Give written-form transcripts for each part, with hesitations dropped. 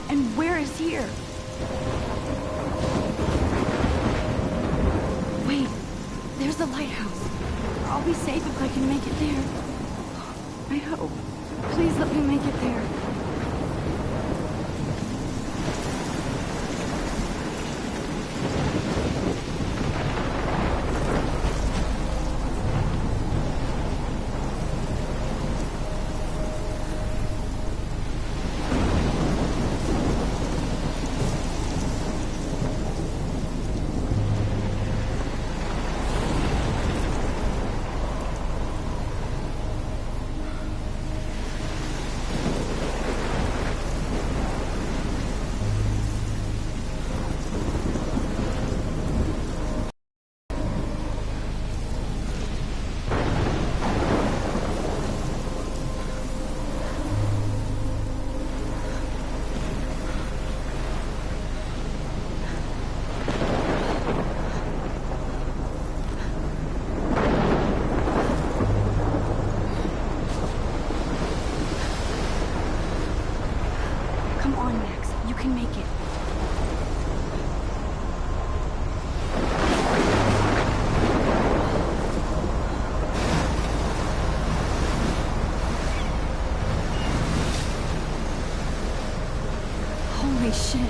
And where is here? Wait, there's the lighthouse. I'll be safe if I can make it there. I hope. Please let me make it there. Come on, Max. You can make it. Holy shit.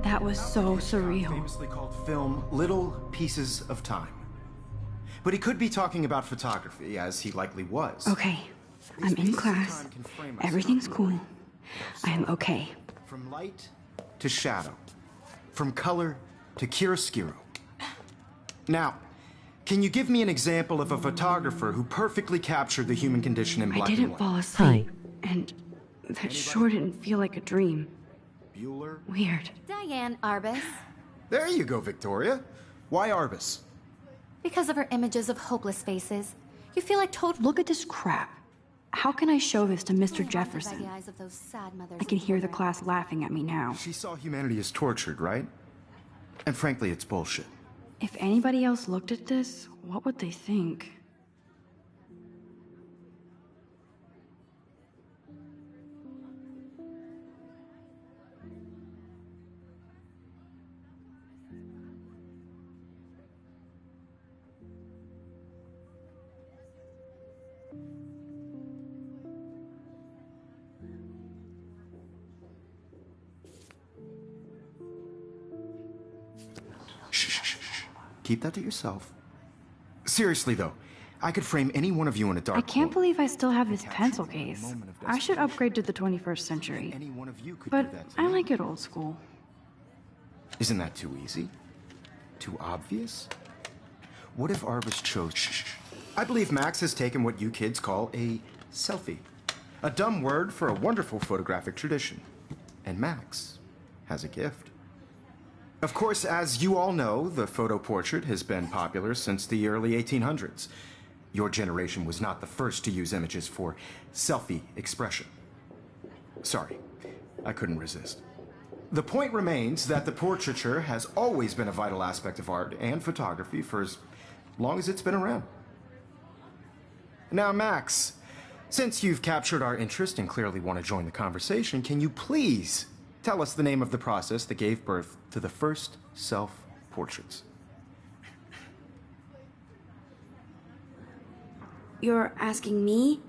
That was so surreal. Famously called film Little Pieces of Time. But he could be talking about photography, as he likely was. Okay, I'm in class. Everything's cool. I'm okay. From light to shadow. From color to chiaroscuro. Now, can you give me an example of a photographer who perfectly captured the human condition in black and white? I didn't fall asleep. And that sure didn't feel like a dream. Bueller? Weird. Diane Arbus. There you go, Victoria. Why Arbus? Because of her images of hopeless faces. You feel like total... Look at this crap. How can I show this to Mr. Jefferson? By the eyes of those sad mothers I can hear the children. class laughing at me now. She saw humanity as tortured, right? And frankly, it's bullshit. If anybody else looked at this, what would they think? Keep that to yourself. Seriously, though, I could frame any one of you in a dark I can't corner. believe I still have this pencil case. I should upgrade to the 21st century. Any one of you could But do that to I me. like it old school. Isn't that too easy? Too obvious? What if Arbus chose... I believe Max has taken what you kids call a selfie. A dumb word for a wonderful photographic tradition. And Max has a gift. Of course, as you all know, the photo portrait has been popular since the early 1800s. Your generation was not the first to use images for selfie expression. Sorry, I couldn't resist. The point remains that the portraiture has always been a vital aspect of art and photography for as long as it's been around. Now, Max, since you've captured our interest and clearly want to join the conversation, can you please tell us the name of the process that gave birth to the first self-portraits? You're asking me?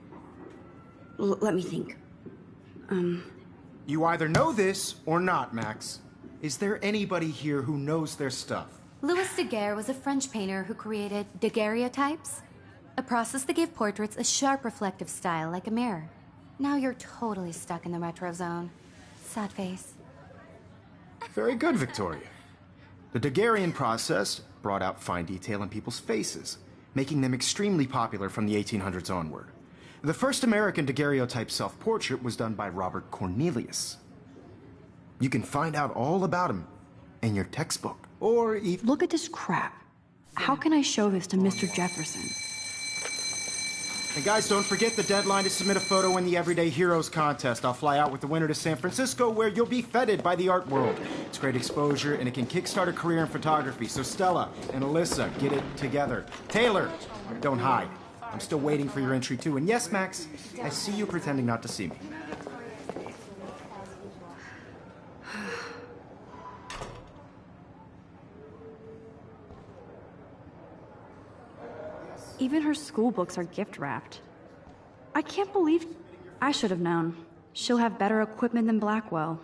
Let me think. You either know this or not, Max. Is there anybody here who knows their stuff? Louis Daguerre was a French painter who created daguerreotypes, a process that gave portraits a sharp reflective style like a mirror. Now you're totally stuck in the retro zone. Sad face. Very good, Victoria. The Daguerrean process brought out fine detail in people's faces, making them extremely popular from the 1800s onward. The first American daguerreotype self-portrait was done by Robert Cornelius. You can find out all about him in your textbook, or even... Look at this crap. How can I show this to Mr. Jefferson? And guys, don't forget the deadline to submit a photo in the Everyday Heroes contest. I'll fly out with the winner to San Francisco, where you'll be feted by the art world. It's great exposure, and it can kickstart a career in photography. So Stella and Alyssa, get it together. Taylor, don't hide. I'm still waiting for your entry, too. And yes, Max, I see you pretending not to see me. Even her school books are gift-wrapped. I can't believe... I should have known. She'll have better equipment than Blackwell.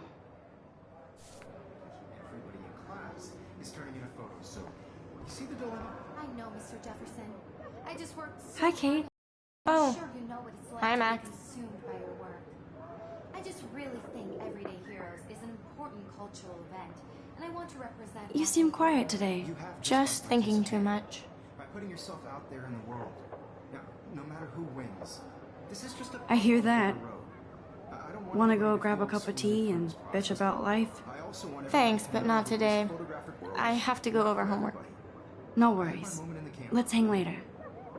Everybody in class is turning in a photo, so you see the dilemma? I know, Mr. Jefferson. I just worked so Hi, Kate. I'm sure you know what it's like Hi, to Max. be consumed by your work. I just really think Everyday Heroes is an important cultural event, and I want to represent... You seem quiet today. You have Just thinking too much. by putting yourself out there in the world. Now, no matter who wins, this is just a I hear that. road. I don't Want to anybody go to grab a feel cup of excluded tea from and this bitch process. about life? I also want Thanks, everybody but not to know today. this photographic world. I have to go over homework. No My worries. moment in the camera. Let's hang later.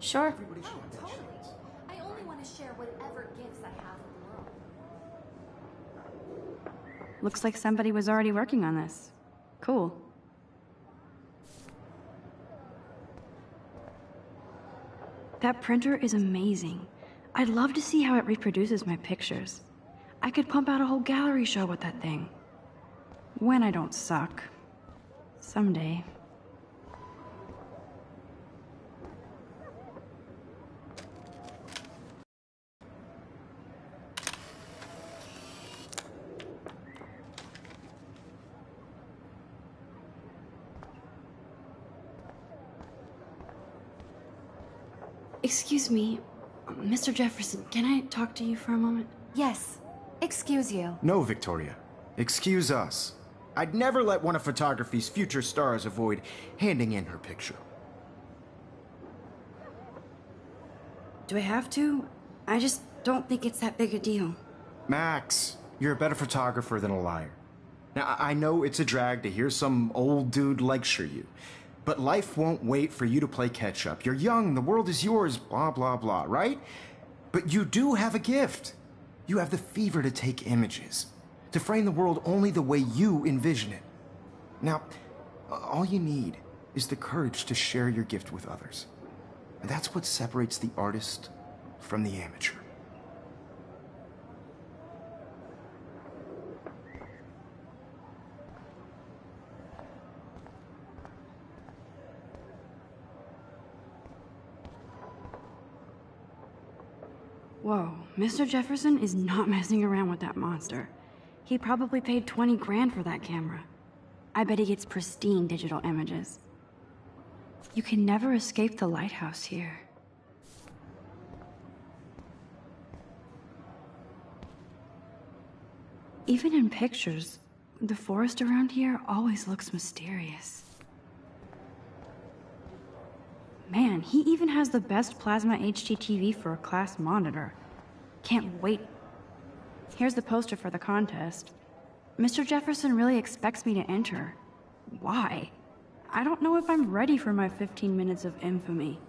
Sure. Everybody should have that Totally. chance. I only want to share whatever gifts I have with the world. Looks like somebody was already working on this. Cool. That printer is amazing. I'd love to see how it reproduces my pictures. I could pump out a whole gallery show with that thing. When I don't suck. Someday. Excuse me, Mr. Jefferson, can I talk to you for a moment? Yes. Excuse you. No, Victoria. Excuse us. I'd never let one of photography's future stars avoid handing in her picture. Do I have to? I just don't think it's that big a deal. Max, you're a better photographer than a liar. Now, I know it's a drag to hear some old dude lecture you, but life won't wait for you to play catch up. You're young, the world is yours, blah, blah, blah, right? But you do have a gift. You have the fever to take images, to frame the world only the way you envision it. Now, all you need is the courage to share your gift with others. And that's what separates the artist from the amateur. Whoa, Mr. Jefferson is not messing around with that monster. He probably paid 20 grand for that camera. I bet he gets pristine digital images. You can never escape the lighthouse here. Even in pictures, the forest around here always looks mysterious. Man, he even has the best plasma HDTV for a class monitor. Can't wait. Here's the poster for the contest. Mr. Jefferson really expects me to enter. Why? I don't know if I'm ready for my 15 minutes of infamy.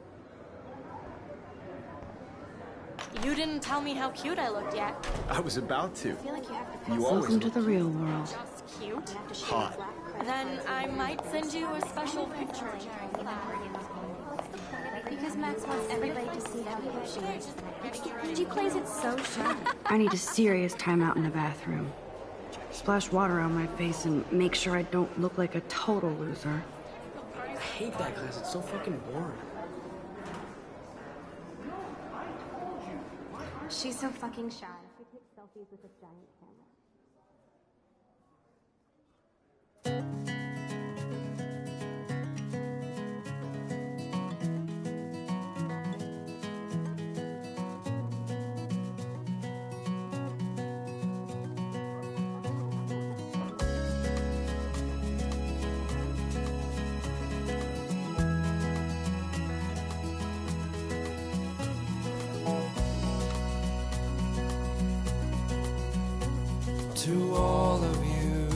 You didn't tell me how cute I looked yet. I was about to. I feel like you have to You always Welcome to the real world. Just cute. hot. Then I might send you a special picture. Because Max wants everybody to see how cute she is. She plays it so sharp. I need a serious timeout in the bathroom. Splash water on my face and make sure I don't look like a total loser. I hate that class. It's so fucking boring. She's so fucking shy. She takes selfies with a giant camera. To all of you,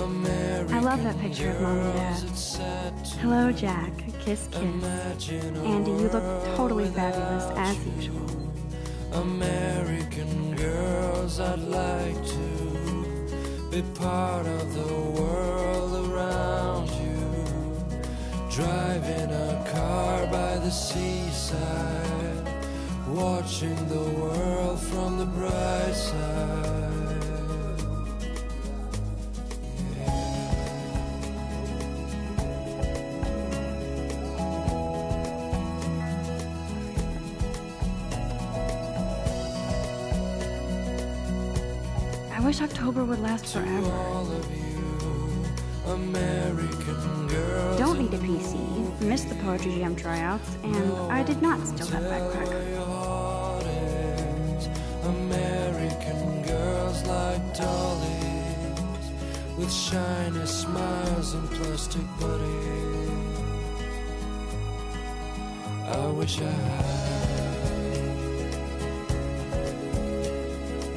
American I love that picture of Mom and Dad. girls, it's sad to Hello, Jack. Kiss, kiss. Andy, you look totally fabulous, as usual. American girls, I'd like to be part of the world around you. Driving a car by the seaside, watching the world from the bright side. I wish October would last forever. Don't need a PC. Missed the Poetry Jam tryouts, and I did not steal that backpack. American girls like dollies with shiny smiles and plastic bodies. I wish I had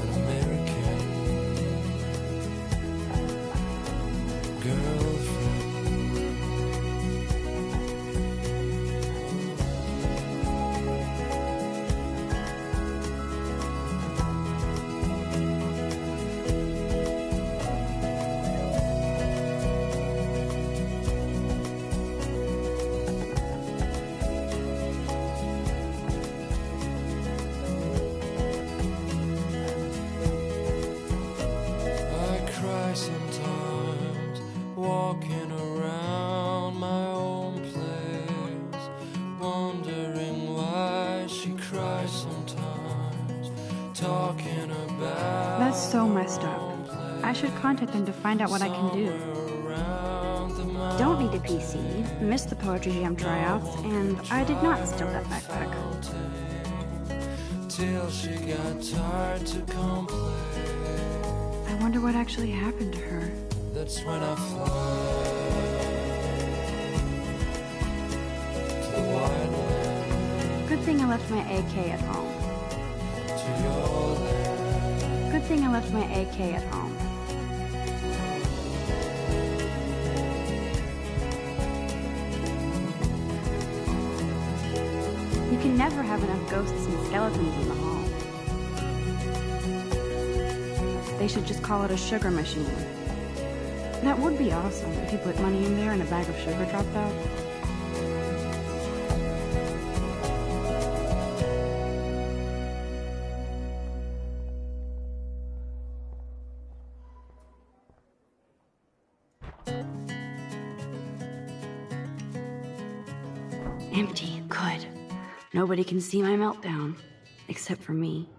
an American girlfriend. Sometimes walking around my own place, wondering why she cries sometimes, talking about That's so messed up. I should contact them to find out what I can do. Don't need a PC. Missed the Poetry Jam tryouts, and I did not steal that backpack. Till she got tired to complain. I wonder what actually happened to her. That's when I fly to the wide land, Good thing I left my AK at home. to your land. Good thing I left my AK at home. You can never have enough ghosts and skeletons in the hall. They should just call it a sugar machine. That would be awesome if you put money in there and a bag of sugar dropped out. Empty. Good. Nobody can see my meltdown. Except for me.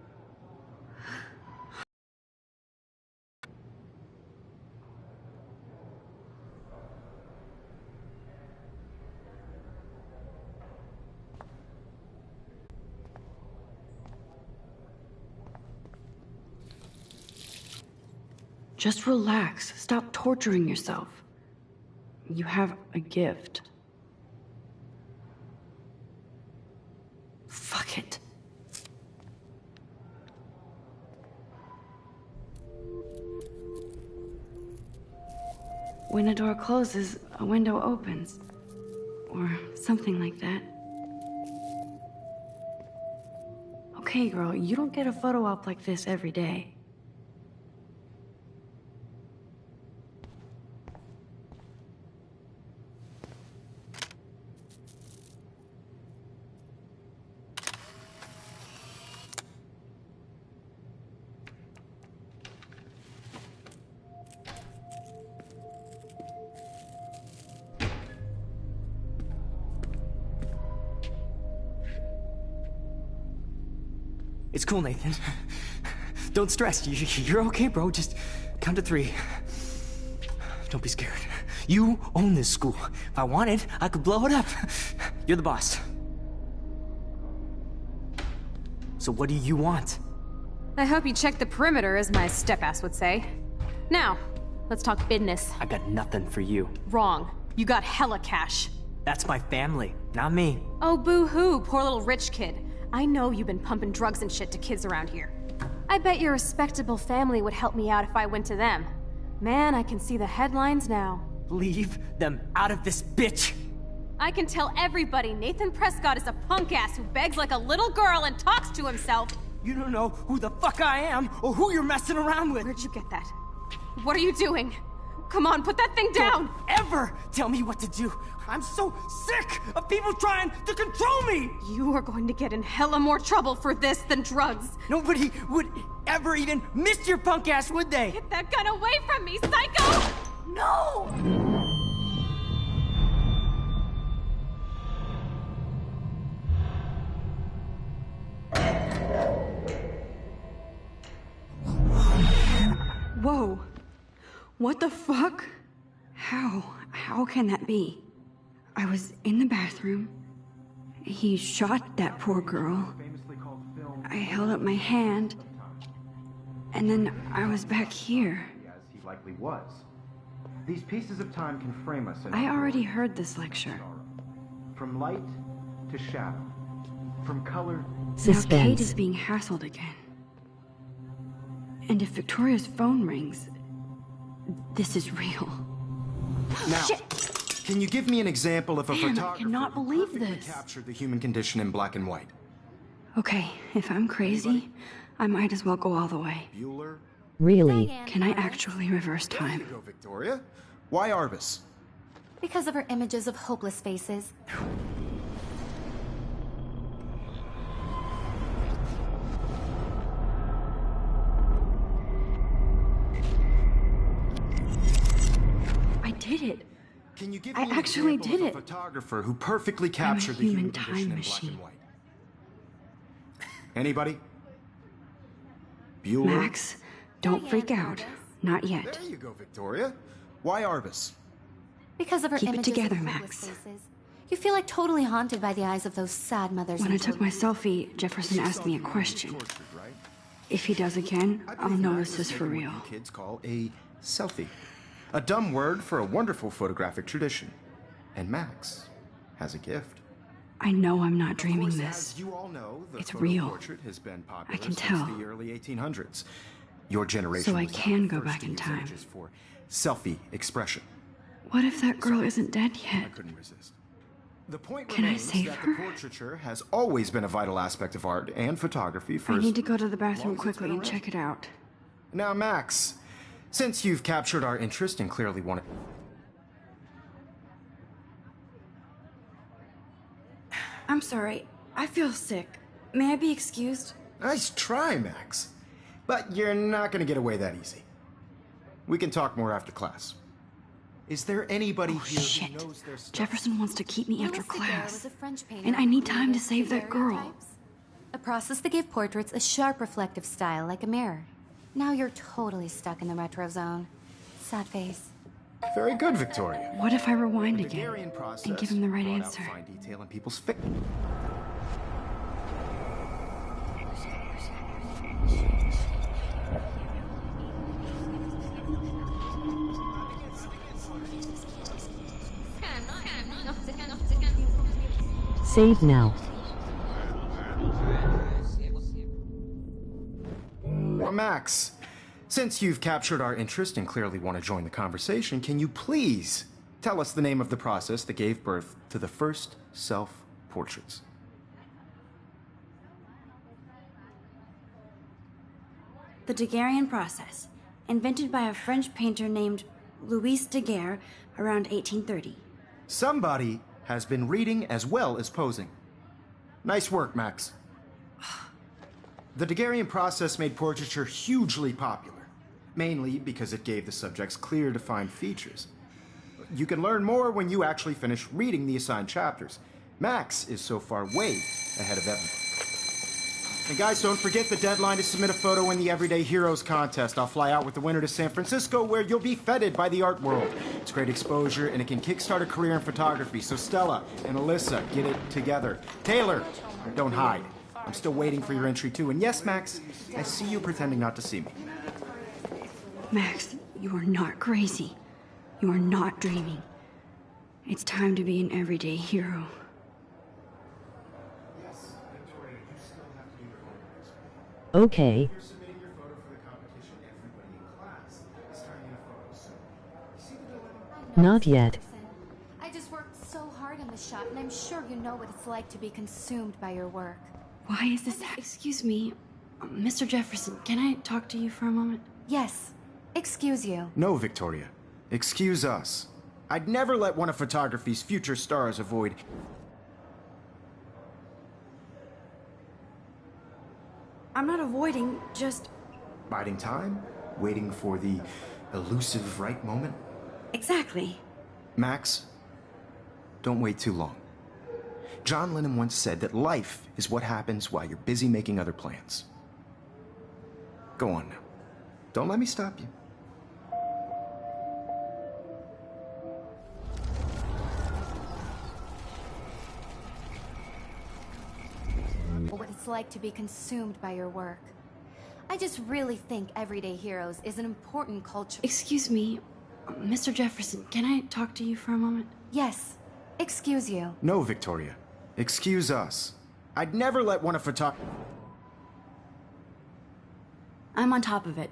Just relax. Stop torturing yourself. You have a gift. Fuck it. When a door closes, a window opens. Or something like that. Okay, girl, you don't get a photo op like this every day. It's cool, Nathan. Don't stress. You're okay, bro. Just count to 3. Don't be scared. You own this school. If I wanted, I could blow it up. You're the boss. So what do you want? I hope you checked the perimeter, as my step-ass would say. Now, let's talk business. I got nothing for you. Wrong. You got hella cash. That's my family, not me. Oh, boo-hoo, poor little rich kid. I know you've been pumping drugs and shit to kids around here. I bet your respectable family would help me out if I went to them. Man, I can see the headlines now. Leave them out of this, bitch! I can tell everybody Nathan Prescott is a punk ass who begs like a little girl and talks to himself. You don't know who the fuck I am or who you're messing around with. Where'd you get that? What are you doing? Come on, put that thing down! Don't ever tell me what to do. I'm so sick of people trying to control me! You are going to get in hella more trouble for this than drugs. Nobody would ever even miss your punk ass, would they? Get that gun away from me, psycho! No! Whoa. What the fuck? How can that be? I was in the bathroom. He shot that poor girl. I held up my hand. And then I was back here. As he likely was. These pieces of time can frame us in I already heard this lecture. from light to shadow, from color. Now Kate is being hassled again. And if Victoria's phone rings, this is real. Now, Shit! can you give me an example of a Man, I photographer cannot who believe perfectly this. captured the human condition in black and white? Okay, if I'm crazy, I might as well go all the way. Bueller? Really? Can I actually reverse There time? you go, Victoria. Why Arbus? Because of her images of hopeless faces. I did it. Can you give I me an actually example did of a it. photographer who perfectly captured the human human condition time in black machine. and white? Anybody? Bueller? Max, don't freak out. Not yet. There you go, Victoria. Why Arbus? Because of her Keep it images together, of Max. hopeless faces. You feel like totally haunted by the eyes of those sad mothers When I and took my children. selfie, Jefferson asked me a question. Tortured, right? If he does again, I I'll believe know Max this is for making real. what you kids call a selfie. A dumb word for a wonderful photographic tradition. And Max has a gift. I know I'm not Of dreaming course, this. As you all know, the It's photo real. portrait has been popular I can since tell. the early 1800s. Your generation So I was not can the go first back to in use time. images for selfie expression. What if that girl isn't dead I yet? couldn't resist. The point Can I remains save that her? the portraiture has always been a vital aspect of art and photography for I as need to go to the long bathroom as it's quickly been and around. check it out. Now, Max, since you've captured our interest and clearly want to... I'm sorry. I feel sick. May I be excused? Nice try, Max. But you're not going to get away that easy. We can talk more after class. Is there anybody Oh, here shit. who knows their stuff? Jefferson wants to keep me after Louis Daguerre class. was a French painter And I need who time to created save that girl. daguerreotypes, a process that gave portraits a sharp reflective style like a mirror. Now you're totally stuck in the retro zone. Sad face. Very good, Victoria. What if I rewind The again Daguerrean process and give him the right brought out answer? fine detail in people's fi- Save now. Well, Max, since you've captured our interest and clearly want to join the conversation, can you please tell us the name of the process that gave birth to the first self-portraits? The Daguerrean process, invented by a French painter named Louis Daguerre around 1830. Somebody has been reading as well as posing. Nice work, Max. The Daguerrean process made portraiture hugely popular, mainly because it gave the subjects clear, defined features. You can learn more when you actually finish reading the assigned chapters. Max is so far way ahead of everybody. And guys, don't forget the deadline to submit a photo in the Everyday Heroes contest. I'll fly out with the winner to San Francisco, where you'll be feted by the art world. It's great exposure, and it can kickstart a career in photography. So Stella and Alyssa, get it together. Taylor, don't hide. I'm still waiting for your entry, too. And yes, Max, I see you pretending not to see me. Max, you are not crazy. You are not dreaming. It's time to be an everyday hero. Okay. You're submitting your photo for the competition. Everybody in class is turning in a photo soon. You see the dilemma? I know, Not yet. Jefferson. I just worked so hard on the shot, and I'm sure you know what it's like to be consumed by your work. Why is this? Excuse me, Mr. Jefferson, can I talk to you for a moment? Yes. Excuse you. No, Victoria. Excuse us. I'd never let one of photography's future stars avoid... I'm not avoiding, just... biding time? Waiting for the elusive right moment? Exactly. Max, don't wait too long. John Lennon once said that life is what happens while you're busy making other plans. Go on now. Don't let me stop you. What it's like to be consumed by your work. I just really think Everyday Heroes is an important culture. Excuse me, Mr. Jefferson, can I talk to you for a moment? Yes. Excuse you. No, Victoria. Excuse us. I'd never let one of I'm on top of it.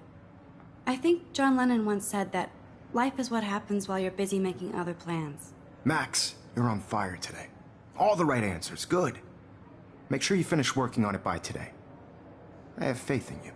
I think John Lennon once said that life is what happens while you're busy making other plans. Max, you're on fire today. All the right answers. Good. Make sure you finish working on it by today. I have faith in you.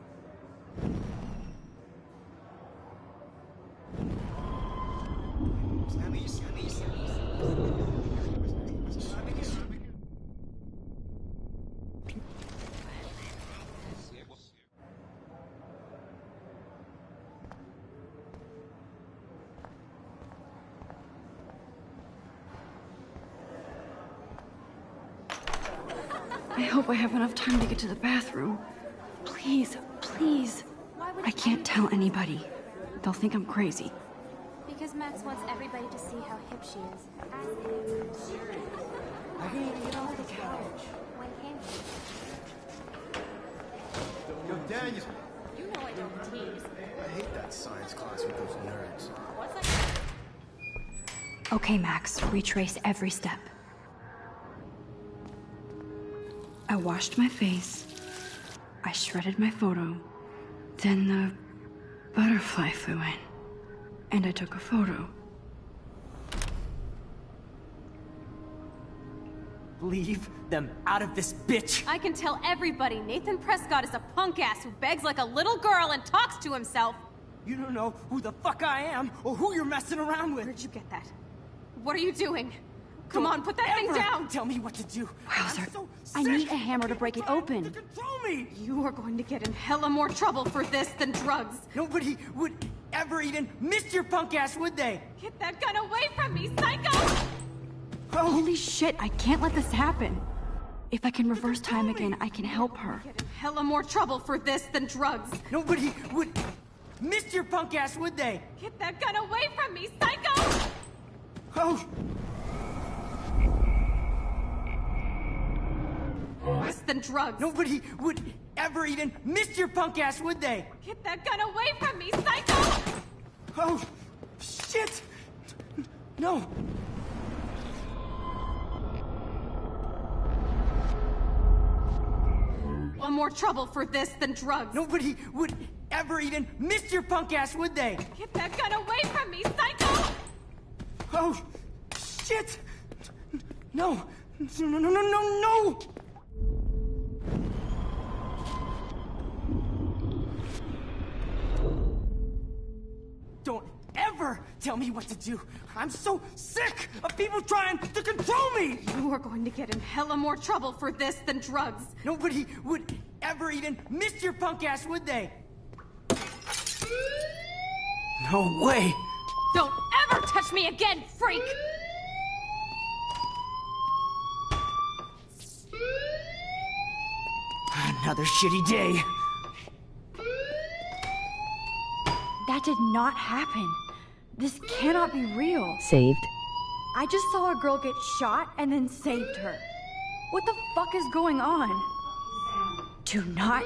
I hope I have enough time to get to the bathroom. Please, please. I can't tell anybody. They'll think I'm crazy. Because Max wants everybody to see how hip she is. I can even get off the couch. Yo, Daniel. You know I don't tease. I hate that science class with those nerds. What's that? Okay, Max, retrace every step. I washed my face. I shredded my photo. Then the butterfly flew in. And I took a photo. Leave them out of this bitch! I can tell everybody Nathan Prescott is a punk ass who begs like a little girl and talks to himself. You don't know who the fuck I am or who you're messing around with. Where'd you get that? What are you doing? Come on, put that thing down! Tell me what to do. Wowzer, I'm so I sick need a hammer to break it of open. trying to control me! You are going to get in hella more trouble for this than drugs. Nobody would ever even miss your punk ass, would they? Get that gun away from me, psycho! Oh, Holy shit, I can't let this happen. If I can reverse time again, I can help her. Get in hella more trouble for this than drugs. nobody would miss your punk ass, would they? Get that gun away from me, psycho! Oh, Worse than drugs. nobody would ever even miss your punk ass, would they? Get that gun away from me, psycho! Oh, shit! No. One more trouble for this than drugs. Nobody would ever even miss your punk ass, would they? Get that gun away from me, psycho! Oh, shit! No. No, no, no, no, no, no! Don't ever tell me what to do. I'm so sick of people trying to control me! You are going to get in hella more trouble for this than drugs. Nobody would ever even miss your punk ass, would they? No way! Don't ever touch me again, freak! Another shitty day. That did not happen. This cannot be real. Saved. I just saw a girl get shot and then saved her. What the fuck is going on? Do not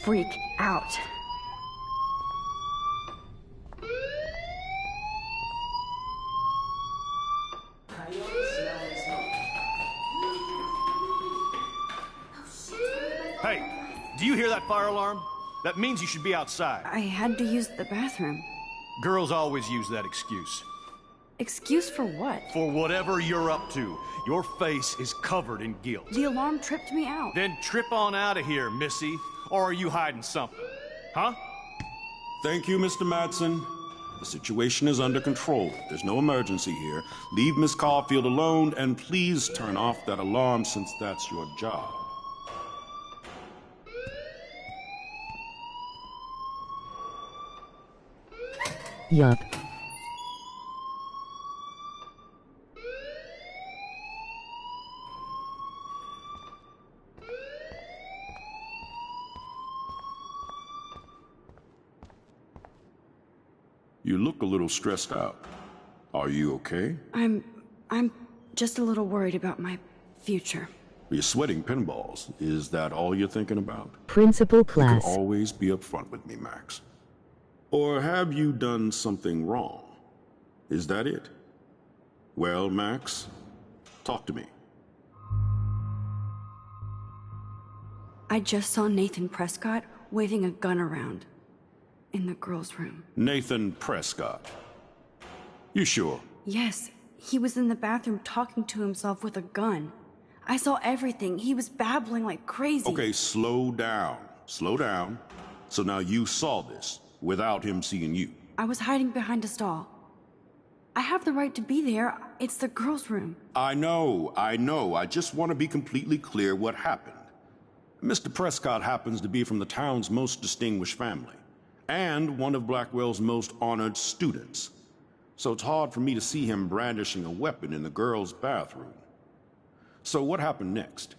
freak out. Hey, do you hear that fire alarm? That means you should be outside. I had to use the bathroom. Girls always use that excuse. Excuse for what? For whatever you're up to. Your face is covered in guilt. The alarm tripped me out. Then trip on out of here, Missy. Or are you hiding something? Huh? Thank you, Mr. Madsen. The situation is under control. There's no emergency here. Leave Miss Caulfield alone, and please turn off that alarm since that's your job. Yup. You look a little stressed out. Are you okay? I'm just a little worried about my future. You're sweating pinballs. Is that all you're thinking about? Principal You class. can always be upfront with me, Max. Or have you done something wrong? Is that it? Well, Max, talk to me. I just saw Nathan Prescott waving a gun around in the girls' room. Nathan Prescott. You sure? Yes, he was in the bathroom talking to himself with a gun. I saw everything. He was babbling like crazy. Okay, slow down. Slow down. So now you saw this without him seeing you. I was hiding behind a stall. I have the right to be there. It's the girls' room. I know. I just want to be completely clear what happened. Mr. Prescott happens to be from the town's most distinguished family, and one of Blackwell's most honored students. So it's hard for me to see him brandishing a weapon in the girls' bathroom. So what happened next?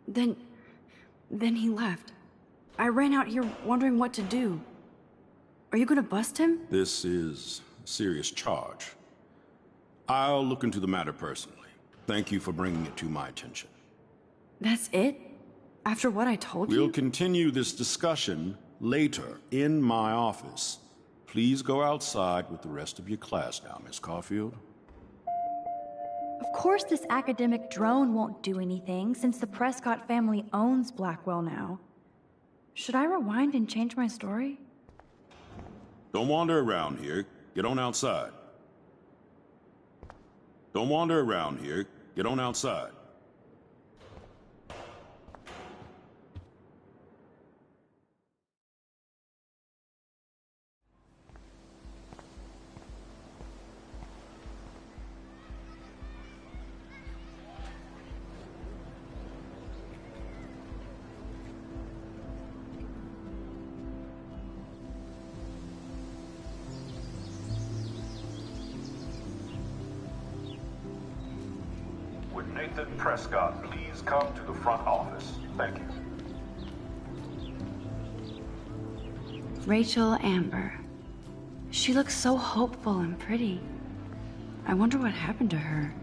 Then he left. I ran out here wondering what to do. Are you gonna bust him? This is a serious charge. I'll look into the matter personally. Thank you for bringing it to my attention. That's it? After what I told you? We'll continue this discussion later in my office. Please go outside with the rest of your class now, Miss Caulfield. Of course this academic drone won't do anything, since the Prescott family owns Blackwell now. Should I rewind and change my story? Don't wander around here. Get on outside. Don't wander around here. Get on outside. Would Nathan Prescott please come to the front office? Thank you. Rachel Amber. She looks so hopeful and pretty. I wonder what happened to her.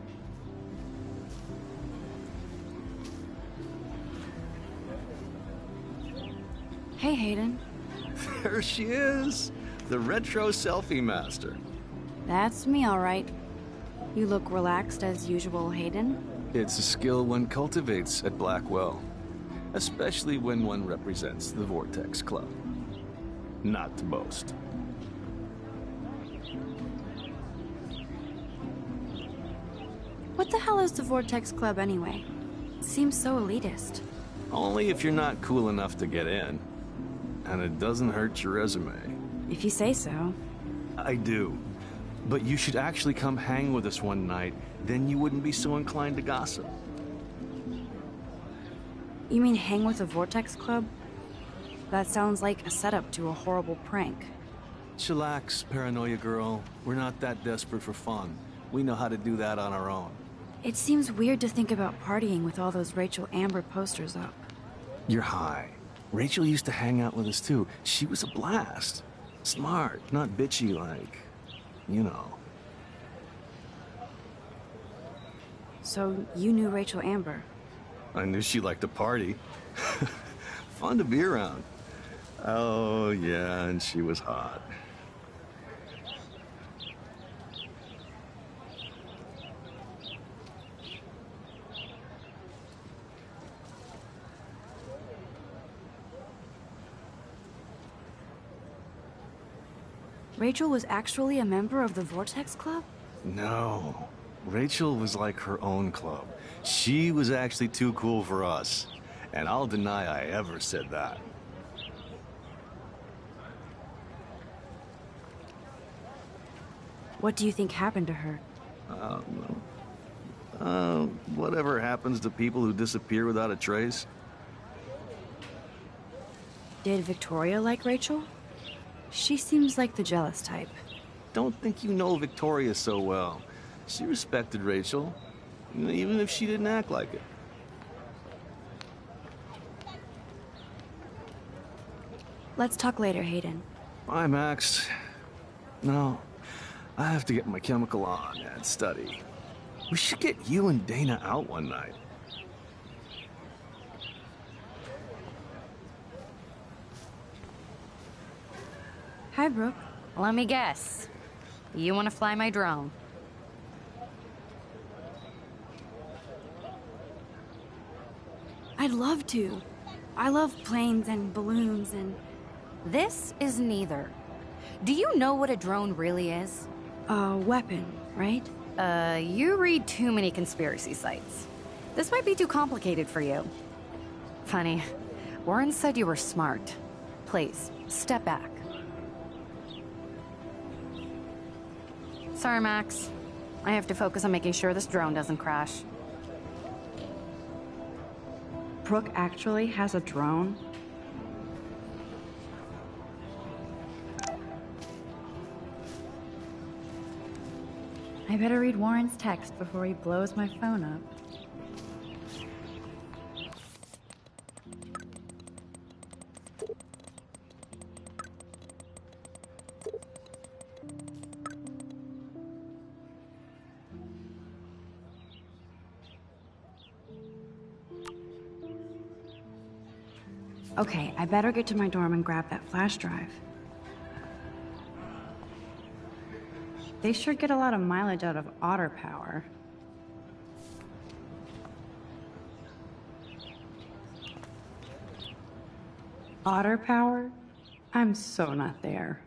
Hey, Hayden. There she is, the retro selfie master. That's me, all right. You look relaxed as usual, Hayden. It's a skill one cultivates at Blackwell, especially when one represents the Vortex Club. Not to boast. What the hell is the Vortex Club anyway? It seems so elitist. Only if you're not cool enough to get in. And it doesn't hurt your resume. If you say so. I do. But you should actually come hang with us one night, then you wouldn't be so inclined to gossip. You mean hang with the Vortex Club? That sounds like a setup to a horrible prank. Chillax, paranoia girl. We're not that desperate for fun. We know how to do that on our own. It seems weird to think about partying with all those Rachel Amber posters up. You're high. Rachel used to hang out with us too. She was a blast. Smart, not bitchy like, you know. So you knew Rachel Amber? I knew she liked to party. Fun to be around. Oh yeah, and she was hot. Rachel was actually a member of the Vortex Club? No. Rachel was like her own club. She was actually too cool for us. And I'll deny I ever said that. What do you think happened to her? Whatever happens to people who disappear without a trace. Did Victoria like Rachel? She seems like the jealous type. Don't think you know Victoria so well. She respected Rachel, even if she didn't act like it. Let's talk later, Hayden. Bye, Max. No, I have to get my chemical on and study. We should get you and Dana out one night. Hi, Brooke. Let me guess. You want to fly my drone? I'd love to. I love planes and balloons and... This is neither. Do you know what a drone really is? A weapon, right? You read too many conspiracy sites. This might be too complicated for you. Funny. Warren said you were smart. Please, step back. Sorry, Max. I have to focus on making sure this drone doesn't crash. Brooke actually has a drone? I better read Warren's text before he blows my phone up. Okay, I better get to my dorm and grab that flash drive. They sure get a lot of mileage out of otter power. Otter power? I'm so not there.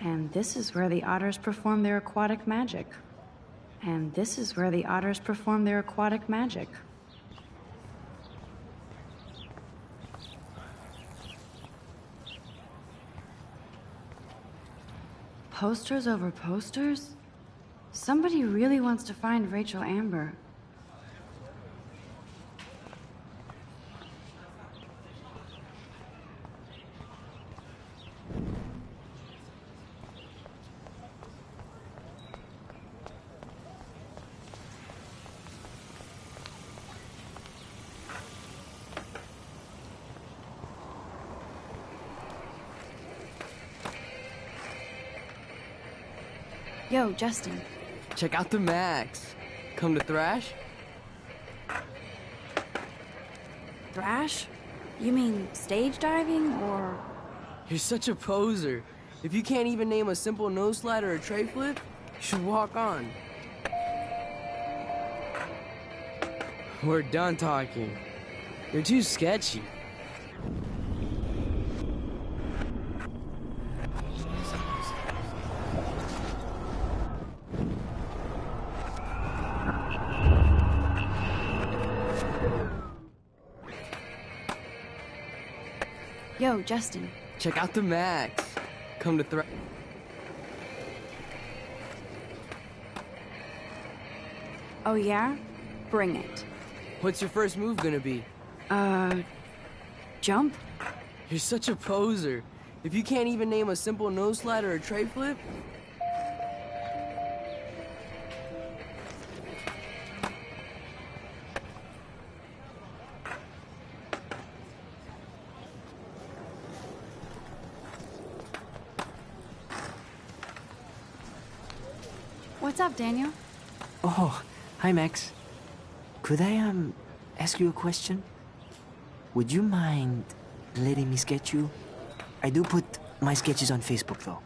And this is where the otters perform their aquatic magic. And this is where the otters perform their aquatic magic. Posters over posters? Somebody really wants to find Rachel Amber. Yo, Justin. Check out the Max. Come to Thrash? Thrash? You mean stage diving, or...? You're such a poser. If you can't even name a simple nose slide or a tray flip, you should walk on. We're done talking. You're too sketchy. Yo, Justin. Check out the Max. Come to Thrash. Oh yeah? Bring it. What's your first move gonna be? Jump? You're such a poser. If you can't even name a simple nose slide or a tray flip, What's up, Daniel? Oh, hi, Max. Could I, ask you a question? Would you mind letting me sketch you? I do put my sketches on Facebook, though.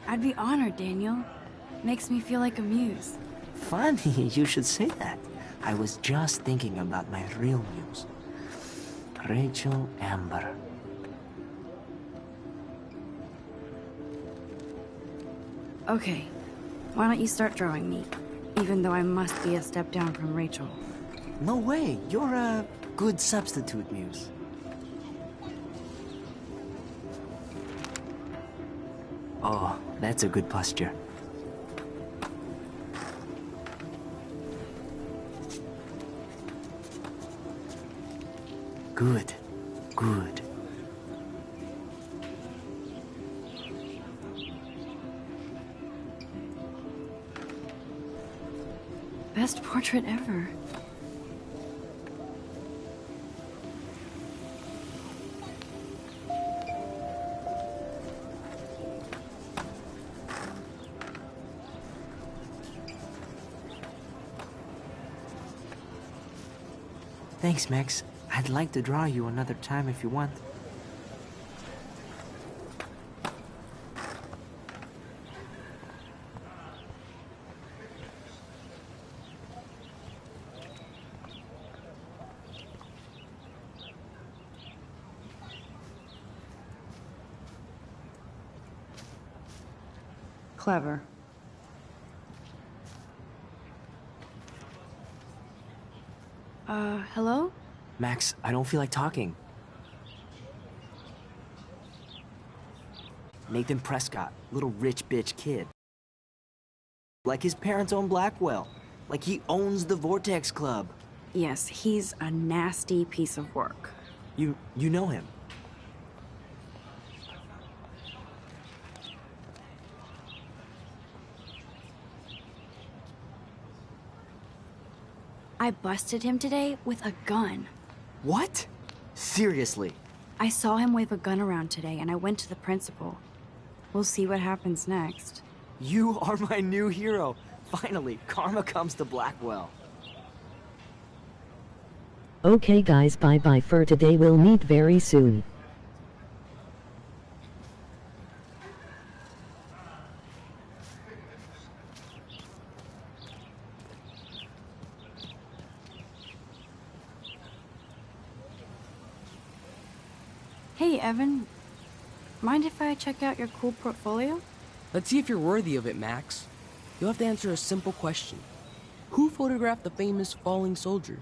I'd be honored, Daniel. Makes me feel like a muse. Funny, you should say that. I was just thinking about my real muse. Rachel Amber. Okay, why don't you start drawing me? Even though I must be a step down from Rachel. No way, you're a good substitute, Muse. Oh, that's a good posture. Good, good. Best portrait ever. Thanks, Max. I'd like to draw you another time if you want. Clever. Hello? Max, I don't feel like talking. Nathan Prescott, little rich bitch kid. Like his parents own Blackwell. Like he owns the Vortex Club. Yes, he's a nasty piece of work. You know him? I busted him today with a gun. What? Seriously? I saw him wave a gun around today and I went to the principal. We'll see what happens next. You are my new hero. Finally, karma comes to Blackwell. Okay guys, bye bye for today, we'll meet very soon. Hey, Evan. Mind if I check out your cool portfolio? Let's see if you're worthy of it, Max. You'll have to answer a simple question. Who photographed the famous falling soldier?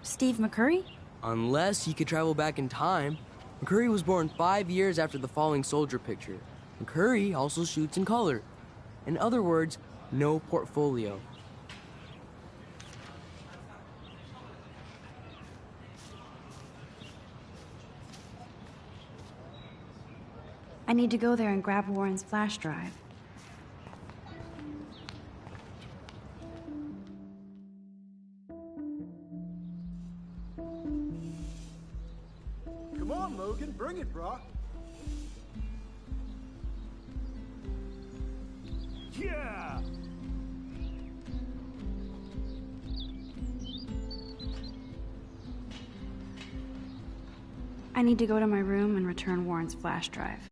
Steve McCurry? Unless you could travel back in time. McCurry was born 5 years after the falling soldier picture. McCurry also shoots in color. In other words, no portfolio. I need to go there and grab Warren's flash drive. Come on, Logan, bring it, brah. Yeah! I need to go to my room and return Warren's flash drive.